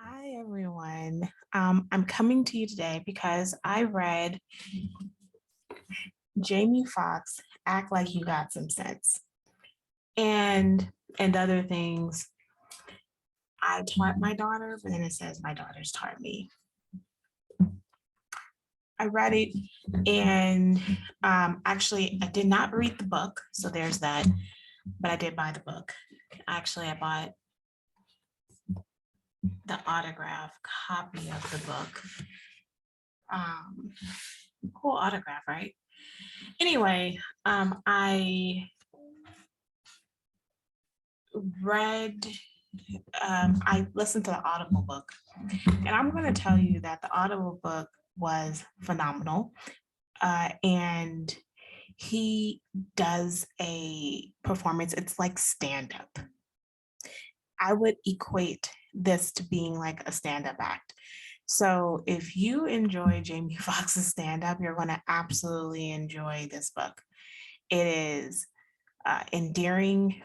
Hi, everyone. I'm coming to you today because I read Jamie Foxx Act Like You Got Some Sense and other things I taught my daughter, but then it says my daughter's taught me. I read it and actually I did not read the book, so there's that, but I did buy the book. Actually, I bought the autograph copy of the book. Um, cool autograph, right? Anyway, I read, I listened to the Audible book, and I'm going to tell you that the Audible book was phenomenal. And he does a performance, it's like stand up. I would equate this to being like a stand up act. So if you enjoy Jamie Foxx's stand up, you're going to absolutely enjoy this book. It is endearing.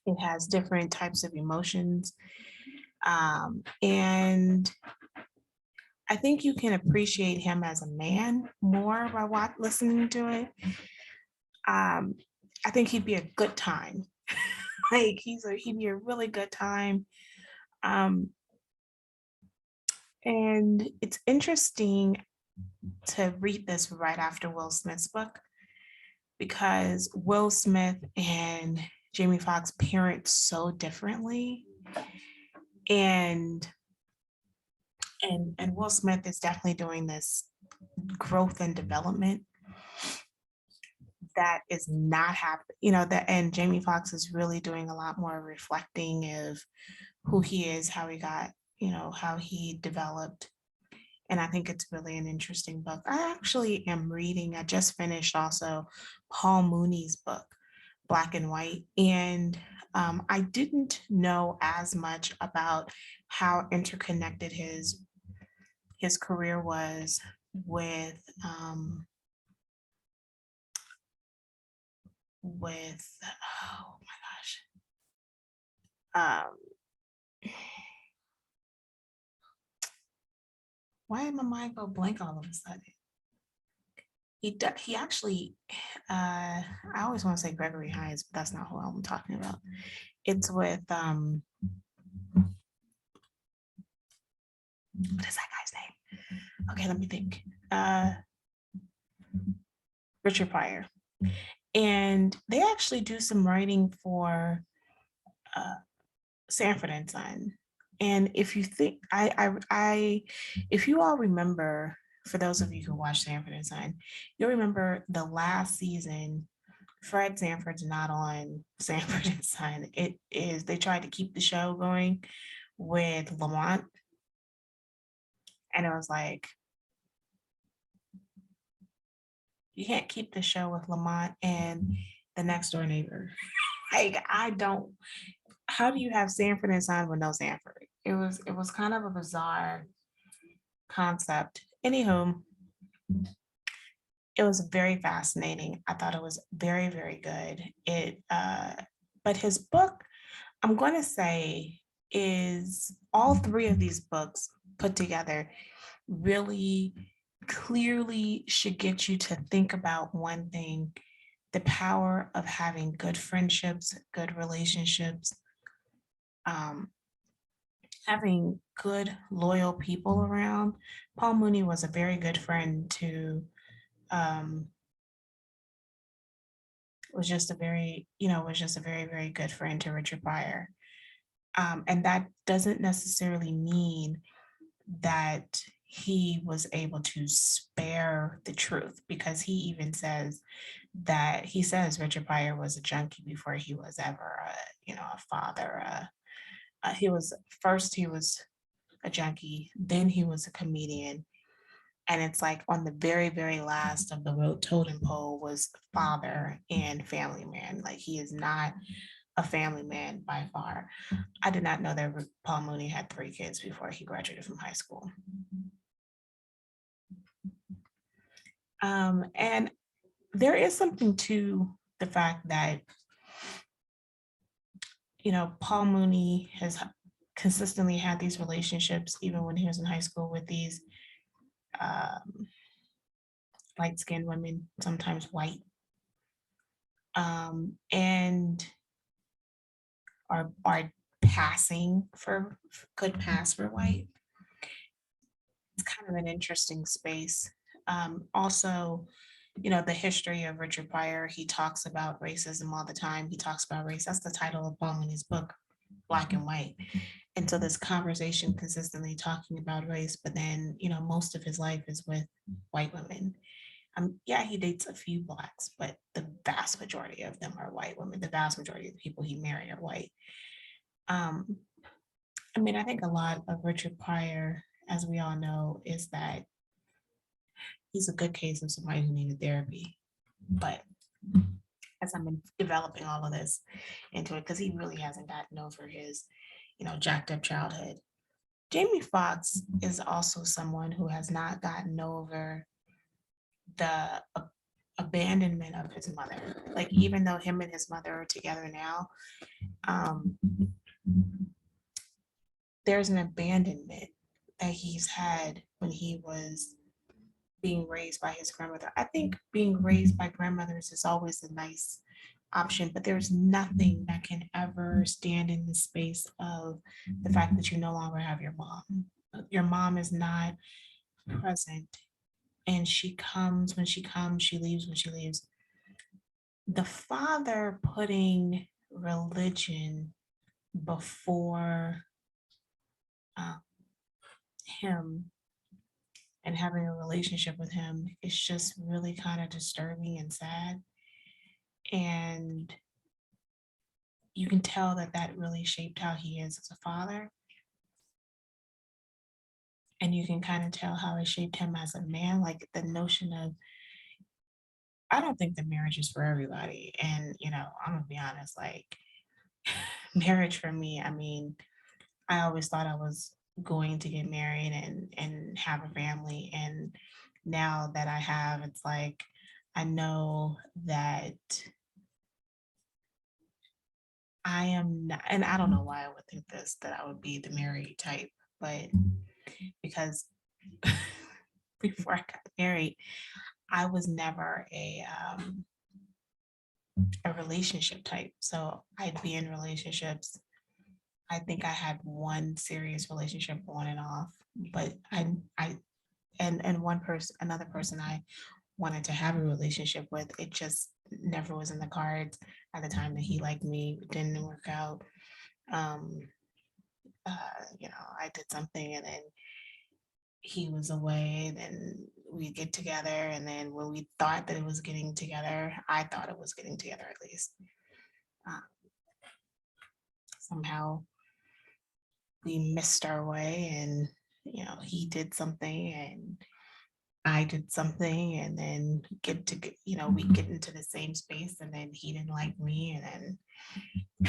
It has different types of emotions. And I think you can appreciate him as a man more by listening to it. Um, I think he'd be a good time. Like he'd be a really good time. Um, and it's interesting to read this right after Will Smith's book because Will Smith and Jamie Foxx parent so differently. And and Will Smith is definitely doing this growth and development that is not happening, that and Jamie Foxx is really doing a lot more reflecting of who he is, how he got, how he developed. And I think it's really an interesting book. I actually am reading, I just finished also Paul Mooney's book, Black and White. And I didn't know as much about how interconnected his career was with oh my gosh, why did my mind go blank all of a sudden? He actually I always want to say Gregory Hines, but that's not who I'm talking about. It's with what is that guy's name? Okay, let me think. Richard Pryor. And they actually do some writing for uh, Sanford and Son. And if you think if you all remember, for those of you who watch Sanford and Son, you'll remember the last season. Fred Sanford's not on Sanford and Son. It is they tried to keep the show going with Lamont, and it was like you can't keep the show with Lamont and the next door neighbor. Like I don't. How do you have Sanford and Son with no Sanford? It was kind of a bizarre concept. Anywho, it was very fascinating. I thought it was very, very good. But his book, I'm going to say, is all three of these books put together really clearly should get you to think about one thing: the power of having good friendships, good relationships, um, having good, loyal people around. Paul Mooney was a very good friend to um, was just a very, very good friend to Richard Pryor. And that doesn't necessarily mean that he was able to spare the truth because he even says Richard Pryor was a junkie before he was ever a father. He was a junkie, then he was a comedian, and it's like on the very, very last of the road totem pole was father and family man. Like he is not a family man by far. I did not know that Paul Mooney had 3 kids before he graduated from high school. And there is something to the fact that, Paul Mooney has consistently had these relationships, even when he was in high school, with these um, light-skinned women, sometimes white, and are passing for could pass for white. It's kind of an interesting space. Also, the history of Richard Pryor, he talks about racism all the time. He talks about race. That's the title of Mooney's book, Black and White. And so this conversation consistently talking about race, but then, most of his life is with white women. Yeah, he dates a few blacks, but the vast majority of them are white women. The vast majority of the people he married are white. Um, I think a lot of Richard Pryor, as we all know, is that he's a good case of somebody who needed therapy. But as I'm developing all of this into it, because he really hasn't gotten over his, jacked up childhood. Jamie Foxx is also someone who has not gotten over the abandonment of his mother. Like, even though him and his mother are together now, um, there's an abandonment that he's had when he was being raised by his grandmother. I think being raised by grandmothers is always a nice option, but there's nothing that can ever stand in the space of the fact that you no longer have your mom. Your mom is not present, and she comes when she comes, she leaves when she leaves. The father putting religion before uh, him and having a relationship with him is just really kind of disturbing and sad. And you can tell that that really shaped how he is as a father. And you can kind of tell how it shaped him as a man. Like, the notion of, I don't think that marriage is for everybody. And, I'm gonna be honest, like, marriage for me, I always thought I was going to get married and have a family. And now that I have, it's like, I know that I am not, and I don't know why I would think this, that I would be the married type, but because before I got married, I was never a relationship type. So I'd be in relationships. I think I had one serious relationship on and off, but and one person, another person I wanted to have a relationship with, it just never was in the cards at the time that he liked me. It didn't work out. Um, I did something and then he was away, then we get together, and then when we thought that it was getting together, I thought it was getting together at least. Uh, Somehow we missed our way, and he did something and I did something, and then we get into the same space, and then he didn't like me, and then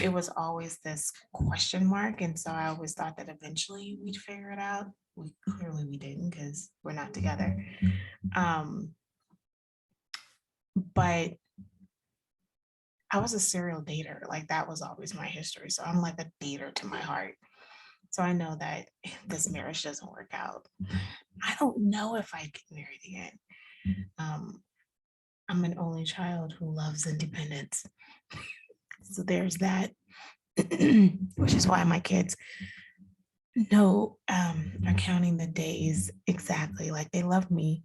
it was always this question mark. And so I always thought that eventually we'd figure it out. We didn't, because we're not together. Um, but I was a serial dater. Like, that was always my history. So I'm like a dater to my heart. So I know that if this marriage doesn't work out, I don't know if I'd get married again. Um, I'm an only child who loves independence. So there's that, which is why my kids know, are counting the days exactly. Like, they love me,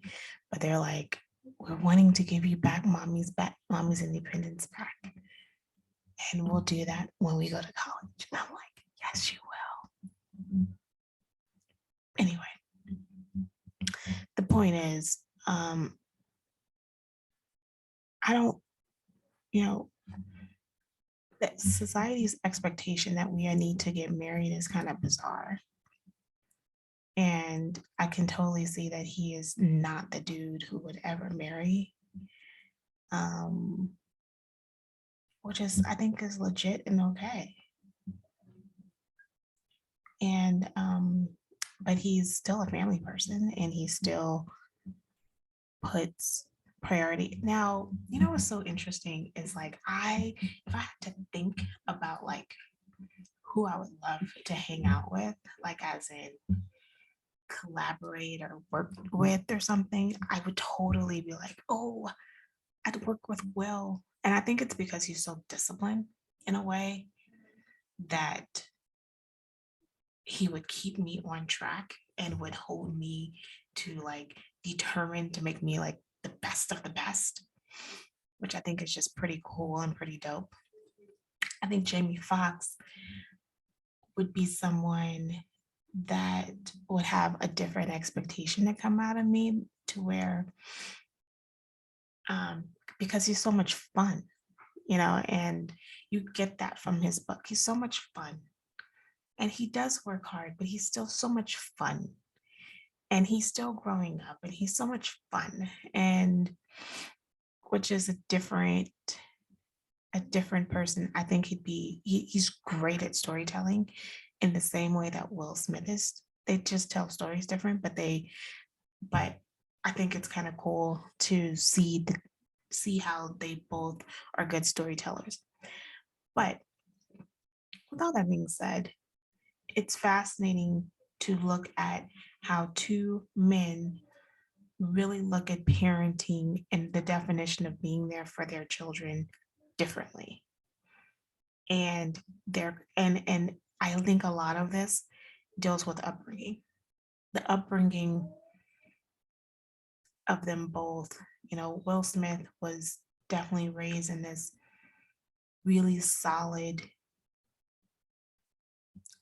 but they're like, we're wanting to give you mommy's independence back. And we'll do that when we go to college. And I'm like, yes, you will. Anyway, the point is, I don't, you know, that society's expectation that we need to get married is kind of bizarre. And I can totally see that he is not the dude who would ever marry. Um, which is, I think, is legit and okay. And but he's still a family person, and he still puts priority. Now, what's so interesting is, like, if I had to think about, like, who I would love to hang out with, like as in collaborate or work with or something, I would totally be like, oh, I'd work with Will. And I think it's because he's so disciplined in a way that he would keep me on track and would hold me to like determined to make me like the best of the best, which I think is just pretty cool and pretty dope. I think Jamie Foxx would be someone that would have a different expectation to come out of me to where um because he's so much fun, and you get that from his book. He's so much fun and he does work hard, but he's still so much fun and he's still growing up and he's so much fun, and which is a different person. I think he's great at storytelling in the same way that Will Smith is. They just tell stories different, but I think it's kind of cool to see how they both are good storytellers. But with all that being said, it's fascinating to look at how two men really look at parenting and the definition of being there for their children differently. And I think a lot of this deals with upbringing. The upbringing of them both. Will Smith was definitely raised in this really solid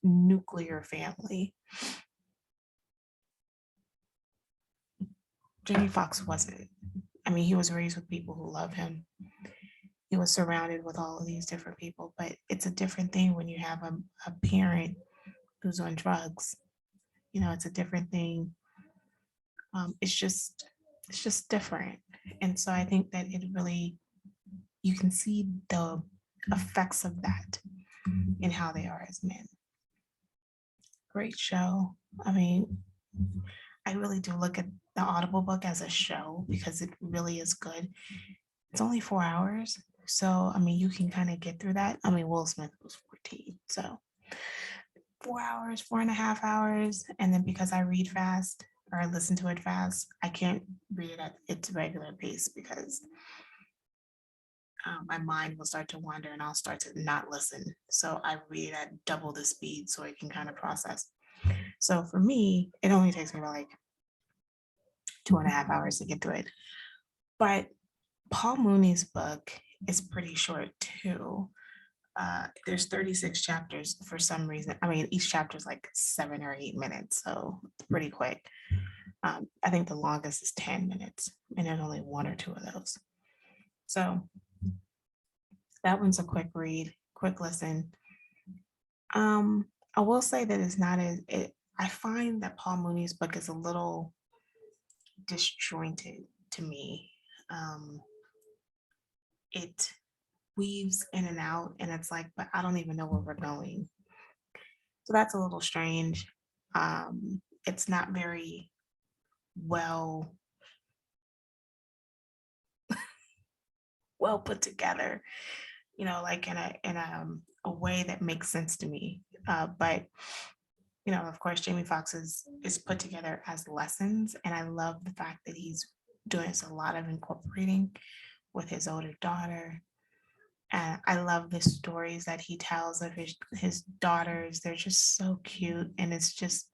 nuclear family. Jamie Foxx wasn't. I mean, he was raised with people who love him. He was surrounded with all of these different people, but it's a different thing when you have a parent who's on drugs. It's a different thing. It's just different. And so I think that it really, you can see the effects of that in how they are as men. Great show. I mean, I really do look at the Audible book as a show because it really is good. It's only 4 hours. So, I mean, you can kind of get through that. I mean, Will Smith was 14. So, 4 hours, 4.5 hours. And then because I read fast or I listen to it fast, I can't read it at its regular pace because my mind will start to wander and I'll start to not listen. So, I read it at double the speed so I can kind of process. So, for me, it only takes me about like 2.5 hours to get through it. But Paul Mooney's book is pretty short too. There's 36 chapters for some reason. I mean, each chapter is like 7 or 8 minutes, so it's pretty quick. I think the longest is 10 minutes, and there's only one or two of those. So that one's a quick read, quick listen. I will say that it's not as it. I find that Paul Mooney's book is a little disjointed to me. It weaves in and out, and it's like, but I don't even know where we're going. So that's a little strange. It's not very well well put together, like in a way that makes sense to me. But of course, Jamie Foxx is put together as lessons, and I love the fact that he's doing a lot of incorporating with his older daughter. And I love the stories that he tells of his daughters. They're just so cute, and it's just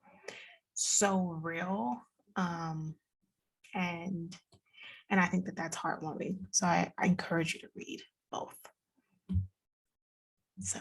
so real. And and I think that that's heartwarming. So I encourage you to read both. So